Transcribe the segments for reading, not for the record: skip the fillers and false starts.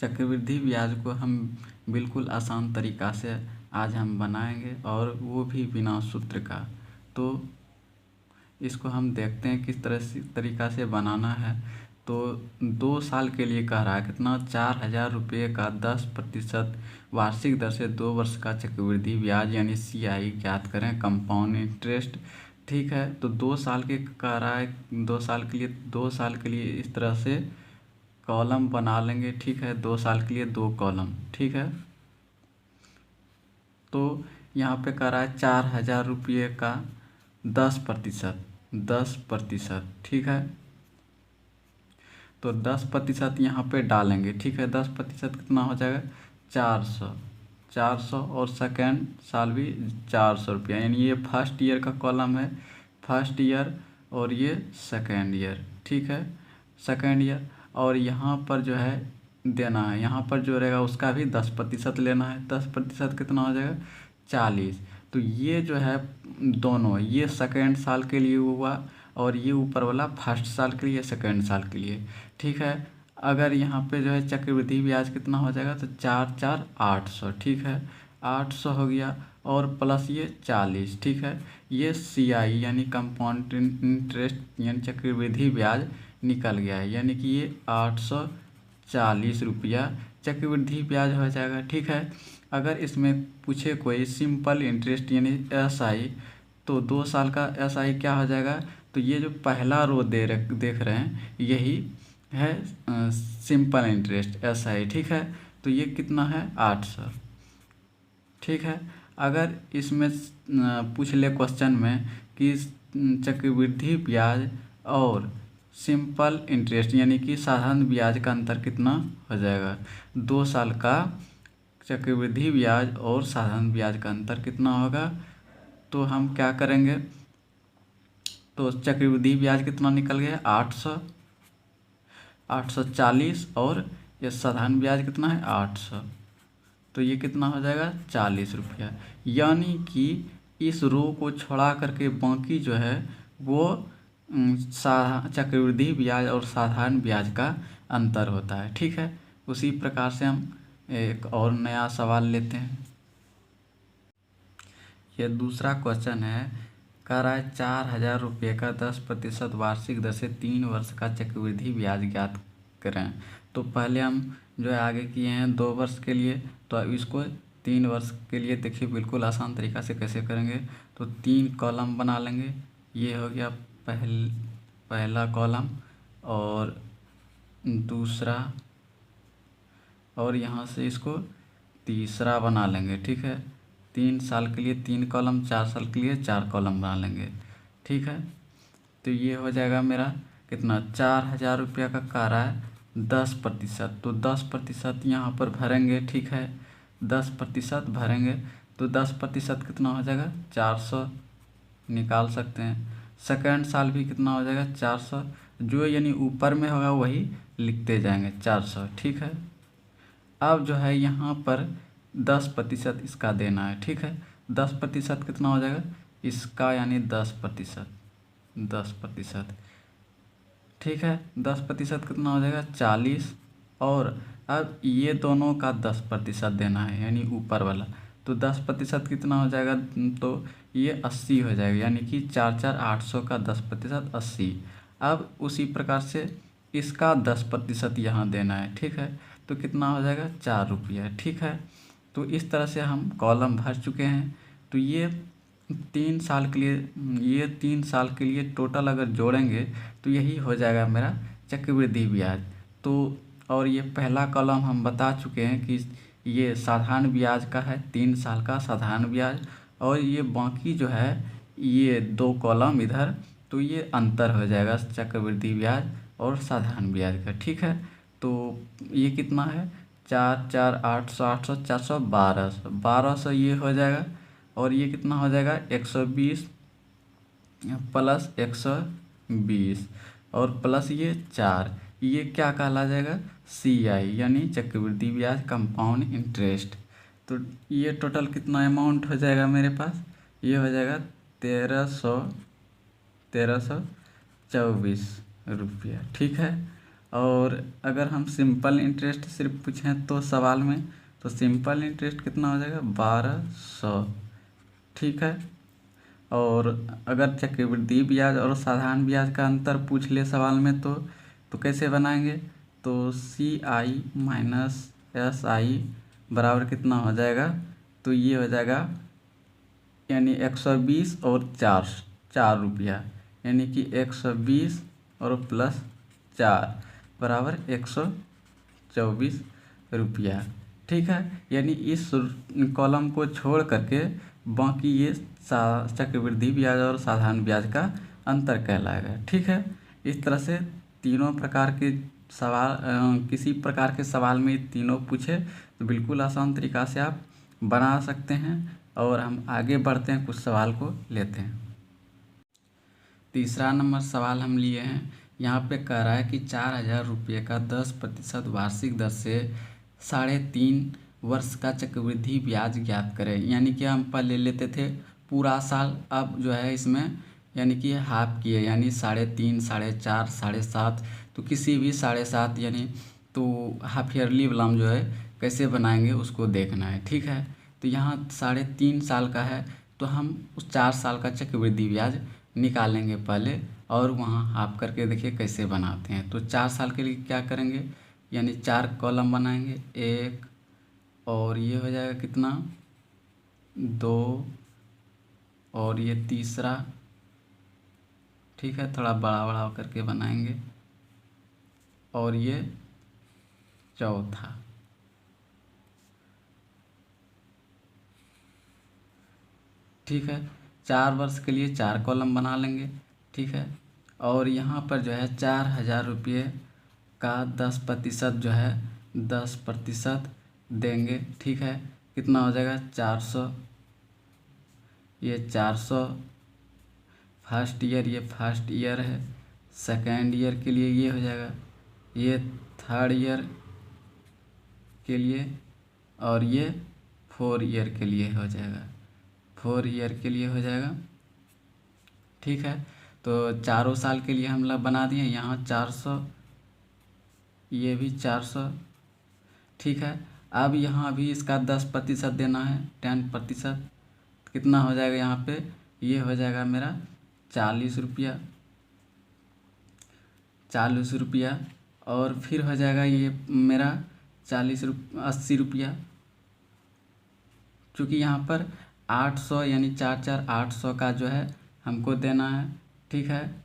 चक्रवृद्धि ब्याज को हम बिल्कुल आसान तरीक़ा से आज हम बनाएंगे और वो भी बिना सूत्र का। तो इसको हम देखते हैं किस तरीक़ा से बनाना है। तो 2 साल के लिए कह रहा है कितना, 4,000 रुपये का 10% वार्षिक दर से 2 वर्ष का चक्रवृद्धि ब्याज यानी CI ज्ञात करें, कंपाउंड इंटरेस्ट। ठीक है, तो 2 साल के कह रहा है, 2 साल के लिए इस तरह से कॉलम बना लेंगे। ठीक है, 2 साल के लिए 2 कॉलम। ठीक है, तो यहाँ पे कह रहा है 4,000 रुपये का 10%। ठीक है, तो 10% यहाँ पे डालेंगे। ठीक है, 10% कितना हो जाएगा, 400 और सेकेंड साल भी 400 रुपया, यानी ये फर्स्ट ईयर का कॉलम है, फर्स्ट ईयर, और ये सेकेंड ईयर। ठीक है, सेकेंड ईयर, और यहाँ पर जो है देना है, यहाँ पर जो रहेगा उसका भी 10% लेना है। 10% कितना हो जाएगा, 40। तो ये जो है दोनों, ये सेकेंड साल के लिए हुआ और ये ऊपर वाला फर्स्ट साल के लिए, सेकेंड साल के लिए। ठीक है, अगर यहाँ पे जो है चक्रवृद्धि ब्याज कितना हो जाएगा, तो 4 800। ठीक है, 800 हो गया, और प्लस ये 40। ठीक है, ये CI यानी कंपाउंड इंटरेस्ट यानी चक्रवृद्धि ब्याज निकल गया है, यानी कि ये 840 रुपया चक्रवृद्धि ब्याज हो जाएगा। ठीक है, अगर इसमें पूछे कोई सिंपल इंटरेस्ट यानी SI, तो 2 साल का SI क्या हो जाएगा, तो ये जो पहला रो देख रहे हैं यही है सिंपल इंटरेस्ट SI। ठीक है, तो ये कितना है, 800। ठीक है, अगर इसमें पूछ ले क्वेश्चन में कि चक्रवृद्धि ब्याज और सिंपल इंटरेस्ट यानी कि साधारण ब्याज का अंतर कितना हो जाएगा, 2 साल का चक्रवृद्धि ब्याज और साधारण ब्याज का अंतर कितना होगा, तो हम क्या करेंगे, तो चक्रवृद्धि ब्याज कितना निकल गया, 840, और ये साधारण ब्याज कितना है, 800। तो ये कितना हो जाएगा, 40 रुपया। यानी कि इस रो को छोड़ा करके बाकी जो है वो चक्रवृद्धि ब्याज और साधारण ब्याज का अंतर होता है। ठीक है, उसी प्रकार से हम एक और नया सवाल लेते हैं। यह दूसरा क्वेश्चन है, कह रहा है 4,000 रुपये का 10% वार्षिक दर से 3 वर्ष का चक्रवृद्धि ब्याज ज्ञात करें। तो पहले हम जो है आगे किए हैं 2 वर्ष के लिए, तो अब इसको 3 वर्ष के लिए देखिए बिल्कुल आसान तरीक़ा से कैसे करेंगे। तो 3 कॉलम बना लेंगे, ये हो गया पहला कॉलम, और दूसरा, और यहाँ से इसको तीसरा बना लेंगे। ठीक है, 3 साल के लिए 3 कॉलम, 4 साल के लिए 4 कॉलम बना लेंगे। ठीक है, तो ये हो जाएगा मेरा कितना, 4,000 रुपया का कह रहा है 10%, तो 10% यहाँ पर भरेंगे। ठीक है, 10% भरेंगे, तो 10% कितना हो जाएगा, 400 निकाल सकते हैं। सेकेंड साल भी कितना हो जाएगा, 400, जो यानी ऊपर में होगा वही लिखते जाएंगे, 400। ठीक है, अब जो है यहाँ पर 10% इसका देना है। ठीक है, 10% कितना हो जाएगा इसका, यानी 10%। ठीक है, 10% कितना हो जाएगा, 40, और अब ये दोनों का 10% देना है, यानी ऊपर वाला। तो 10% कितना हो जाएगा, तो ये 80 हो जाएगा, यानी कि 4 800 का 10% 80। अब उसी प्रकार से इसका 10% यहाँ देना है। ठीक है, तो कितना हो जाएगा, 4 रुपया। ठीक है, तो इस तरह से हम कॉलम भर चुके हैं। तो ये 3 साल के लिए टोटल अगर जोड़ेंगे तो यही हो जाएगा मेरा चक्रवृद्धि ब्याज। तो और ये पहला कॉलम हम बता चुके हैं कि ये साधारण ब्याज का है, 3 साल का साधारण ब्याज, और ये बाकी जो है ये 2 कॉलम इधर, तो ये अंतर हो जाएगा चक्रवृद्धि ब्याज और साधारण ब्याज का। ठीक है, तो ये कितना है, 4 800 800 400 1200 ये हो जाएगा, और ये कितना हो जाएगा 120 प्लस 120 और प्लस ये 4, ये क्या कहला जाएगा, CI यानी चक्रवृद्धि ब्याज कंपाउंड इंटरेस्ट। तो ये टोटल कितना अमाउंट हो जाएगा मेरे पास, ये हो जाएगा 1324 रुपया। ठीक है, और अगर हम सिंपल इंटरेस्ट सिर्फ पूछें तो सवाल में, तो सिंपल इंटरेस्ट कितना हो जाएगा 1200, ठीक है। और अगर चक्रवृद्धि ब्याज और साधारण ब्याज का अंतर पूछ ले सवाल में तो कैसे बनाएंगे, तो CI-SI बराबर कितना हो जाएगा, तो ये हो जाएगा यानी 120 और 4 रुपया, यानी कि 120 और प्लस 4 बराबर 124 रुपया, ठीक है। यानी इस कॉलम को छोड़ करके बाकी ये चक्रवृद्धि ब्याज और साधारण ब्याज का अंतर कहलाएगा, ठीक है। इस तरह से तीनों प्रकार के सवाल किसी प्रकार के सवाल में तीनों पूछे तो बिल्कुल आसान तरीक़ा से आप बना सकते हैं। और हम आगे बढ़ते हैं, कुछ सवाल को लेते हैं। तीसरा नंबर सवाल हम लिए हैं, यहाँ पे कह रहा है कि 4000 रुपये का 10% वार्षिक दर से 3.5 वर्ष का चक्रवृद्धि ब्याज ज्ञात करें। यानी कि हम पहले लेते थे पूरा साल, अब जो है इसमें यानी कि हाफ किए, यानी 3.5, 4.5, 7.5, तो किसी भी 7.5 यानी तो हाफ ईयरली वाला जो है कैसे बनाएंगे उसको देखना है, ठीक है। तो यहाँ 3.5 साल का है तो हम उस 4 साल का चक्रवृद्धि ब्याज निकालेंगे पहले, और वहाँ हाफ करके देखिए कैसे बनाते हैं। तो 4 साल के लिए क्या करेंगे, यानी 4 कॉलम बनाएंगे, 1 और ये हो जाएगा कितना 2 और ये तीसरा, ठीक है, थोड़ा बड़ा बड़ा करके बनाएंगे, और ये चौथा, ठीक है। 4 वर्ष के लिए 4 कॉलम बना लेंगे, ठीक है। और यहाँ पर जो है 4000 रुपये का 10% जो है 10% देंगे, ठीक है। कितना हो जाएगा 400, ये 400 फर्स्ट ईयर, ये फर्स्ट ईयर है। सेकेंड ईयर के लिए ये हो जाएगा, ये थर्ड ईयर के लिए, और ये 4 ईयर के लिए हो जाएगा, 4 ईयर के लिए हो जाएगा, ठीक है। तो चारों साल के लिए हम लोग बना दिए, यहाँ 400, ये भी 400, ठीक है। अब यहाँ भी इसका 10% देना है, 10%, कितना हो जाएगा यहाँ पे, ये हो जाएगा मेरा 40 रुपया, 40 रुपया। और फिर हो जाएगा ये मेरा 80 रुपया, चूँकि यहाँ पर 800 यानी 4 800 का जो है हमको देना है, ठीक है।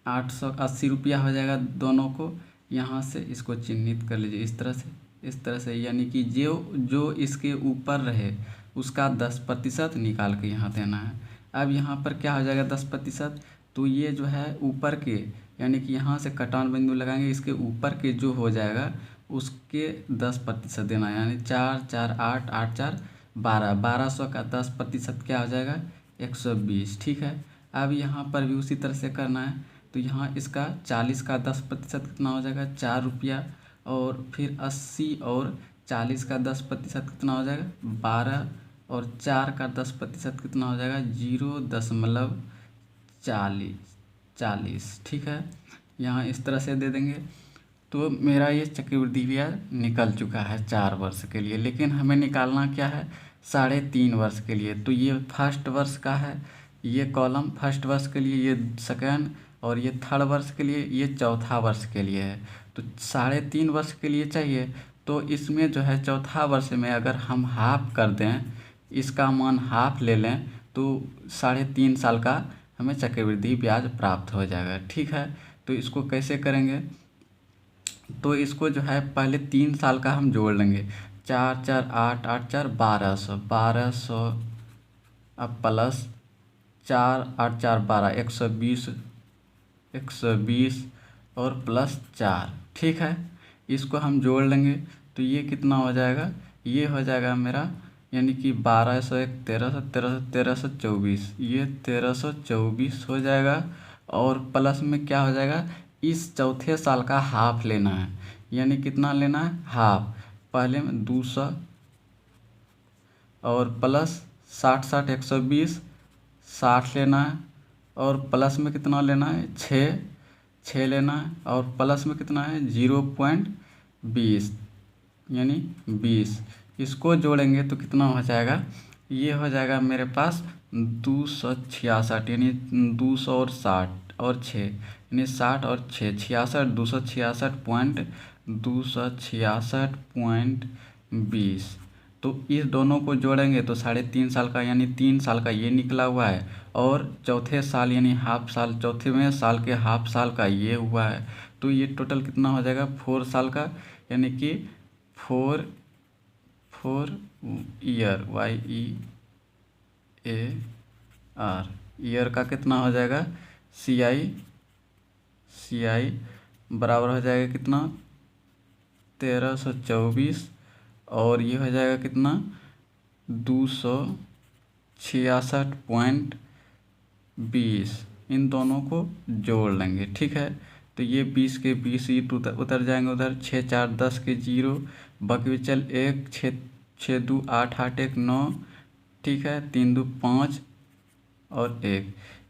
880 रुपया हो जाएगा दोनों को, यहाँ से इसको चिन्हित कर लीजिए इस तरह से, यानी कि जो इसके ऊपर रहे उसका 10% निकाल के यहाँ देना है। अब यहाँ पर क्या हो जाएगा 10%, तो ये जो है ऊपर के यानी कि यहाँ से कटान बिंदु लगाएंगे, इसके ऊपर के जो हो जाएगा उसके 10% देना है, यानी 4 4 8 8 4 12, 1200 का 10% क्या हो जाएगा 120, ठीक है। अब यहाँ पर भी उसी तरह से करना है, तो यहाँ इसका 40 का 10% कितना हो जाएगा 4 रुपया, और फिर 80 और 40 का 10% कितना हो जाएगा 12, और 4 का 10% कितना हो जाएगा 0.40, ठीक है। यहाँ इस तरह से दे देंगे। तो मेरा ये चक्रवृद्धि ब्याज निकल चुका है 4 वर्ष के लिए, लेकिन हमें निकालना क्या है 3.5 वर्ष के लिए। तो ये फर्स्ट वर्ष का है, ये कॉलम फर्स्ट वर्ष के लिए, ये सेकेंड, और ये थर्ड वर्ष के लिए, ये चौथा वर्ष के लिए है। तो 3.5 वर्ष के लिए चाहिए, तो इसमें जो है चौथा वर्ष में अगर हम हाफ कर दें, इसका मान हाफ ले लें, तो 3.5 साल का हमें चक्रवृद्धि ब्याज प्राप्त हो जाएगा, ठीक है। तो इसको कैसे करेंगे, तो इसको जो है पहले 3 साल का हम जोड़ लेंगे, 4 4 8 8 4 1200, अब प्लस 4 8 4 12 120 और प्लस 4, ठीक है। इसको हम जोड़ लेंगे तो ये कितना हो जाएगा, ये हो जाएगा मेरा यानी कि 1201 1300 1324, ये 1324 हो जाएगा। और प्लस में क्या हो जाएगा, इस चौथे साल का हाफ लेना है, यानी कितना लेना है हाफ, पहले में 200 और प्लस 60 60 120 60 लेना है, और प्लस में कितना लेना है 6 6 लेना है और प्लस में कितना है 0.20 यानी 20। इसको जोड़ेंगे तो कितना हो जाएगा, ये हो जाएगा मेरे पास 266 यानी 200 और 60 और 6 यानी 60 और 6 66 266.20। तो इस दोनों को जोड़ेंगे तो 3.5 साल का यानी 3 साल का ये निकला हुआ है, और चौथे साल यानी हाफ साल, चौथे में साल के हाफ साल का ये हुआ है। तो ये टोटल कितना हो जाएगा 4 साल का, यानी कि 4 ईयर YEAR ईयर का कितना हो जाएगा CI बराबर हो जाएगा कितना 1324, और ये हो जाएगा कितना 266.20। इन दोनों को जोड़ लेंगे, ठीक है। तो ये 20 के 20 ईट उतर जाएंगे उधर, 6 4 10 के 0, बाकी बचल 1 6 2 8 8 1 9, ठीक है, 3 2 5 और 1,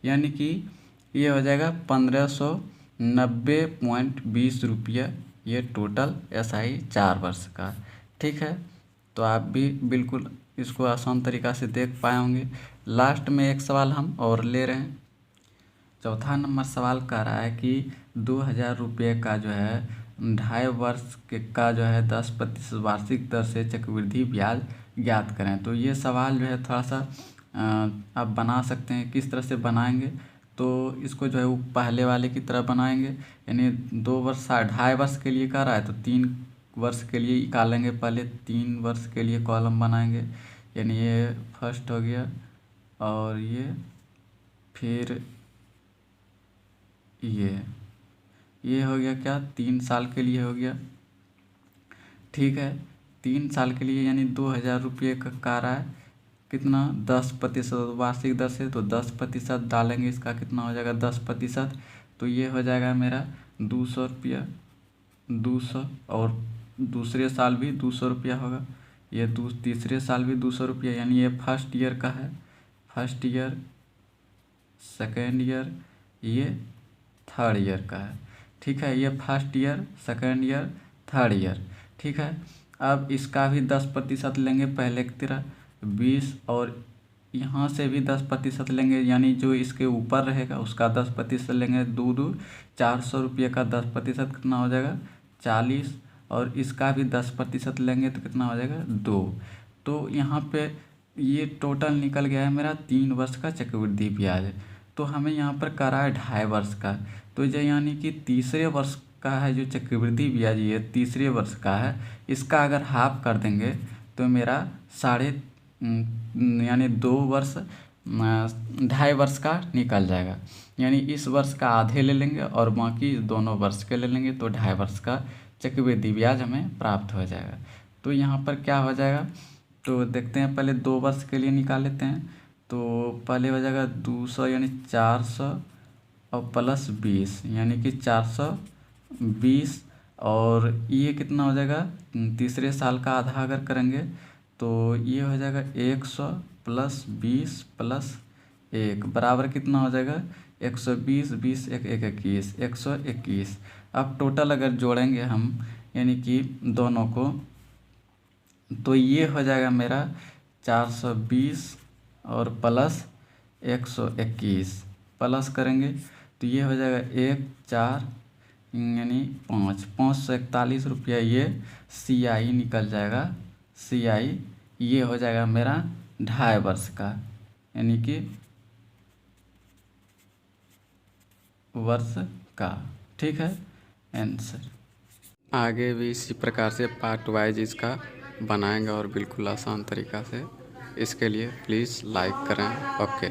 यानी कि ये हो जाएगा 1590.20 रुपया ये टोटल SI 4 वर्ष का, ठीक है। तो आप भी बिल्कुल इसको आसान तरीक़ा से देख पाए होंगे। लास्ट में एक सवाल हम और ले रहे हैं। चौथा नंबर सवाल कह रहा है कि 2000 रुपये का जो है 2.5 वर्ष का जो है 10% वार्षिक दर से चक्रवृद्धि ब्याज ज्ञात करें। तो ये सवाल जो है थोड़ा सा आप बना सकते हैं। किस तरह से बनाएंगे, तो इसको जो है वो पहले वाले की तरह बनाएंगे, यानी 2 वर्ष 2.5 वर्ष के लिए कह रहा है तो 3 वर्ष के लिए निकालेंगे। पहले 3 वर्ष के लिए कॉलम बनाएंगे, यानी ये फर्स्ट हो गया और ये फिर ये हो गया क्या 3 साल के लिए हो गया, ठीक है। 3 साल के लिए यानी 2000 रुपये का कह रहा है कितना 10% वार्षिक दर से, तो 10% डालेंगे, इसका कितना हो जाएगा 10%, तो ये हो जाएगा मेरा 200 रुपया 200, और दूसरे साल भी 200 रुपया होगा, ये तीसरे साल भी 200 रुपया, यानी ये फर्स्ट ईयर का है, फर्स्ट ईयर, सेकेंड ईयर, ये थर्ड ईयर का है, ठीक है। ये first year, second year, third year, ठीक है। अब इसका भी 10% लेंगे पहले की तरह 20, और यहाँ से भी 10% लेंगे, यानी जो इसके ऊपर रहेगा उसका 10% लेंगे। 2 2 400 रुपये का 10% कितना हो जाएगा 40, और इसका भी 10% लेंगे तो कितना हो जाएगा 2। तो यहाँ पे ये टोटल निकल गया है मेरा 3 वर्ष का चक्रवृद्धि ब्याज। तो हमें यहाँ पर करा है 2.5 वर्ष का, तो जो यानी कि तीसरे वर्ष का है जो चक्रवृद्धि ब्याज ये तीसरे वर्ष का है, इसका अगर हाफ कर देंगे तो मेरा यानी 2 वर्ष 2.5 वर्ष का निकल जाएगा, यानी इस वर्ष का आधे ले लेंगे और बाकी दोनों वर्ष के ले लेंगे, तो 2.5 वर्ष का चक्रवृद्धि ब्याज हमें प्राप्त हो जाएगा। तो यहाँ पर क्या हो जाएगा, तो देखते हैं, पहले 2 वर्ष के लिए निकाल लेते हैं। तो पहले हो जाएगा 200 यानी 400 और प्लस 20 यानी कि 420, और ये कितना हो जाएगा तीसरे साल का आधा अगर करेंगे तो ये हो जाएगा 100 प्लस 20 प्लस 1 बराबर कितना हो जाएगा 120, 20 1 1 21, 121। अब टोटल अगर जोड़ेंगे हम यानी कि दोनों को, तो ये हो जाएगा मेरा 420 और प्लस 121, प्लस करेंगे तो ये हो जाएगा 1 4 यानी 541 रुपया ये CI निकल जाएगा। CI ये हो जाएगा मेरा 2.5 वर्ष का, यानी कि वर्ष का, ठीक है आंसर। आगे भी इसी प्रकार से पार्ट वाइज इसका बनाएंगे और बिल्कुल आसान तरीक़ा से। इसके लिए प्लीज़ लाइक करें। ओके।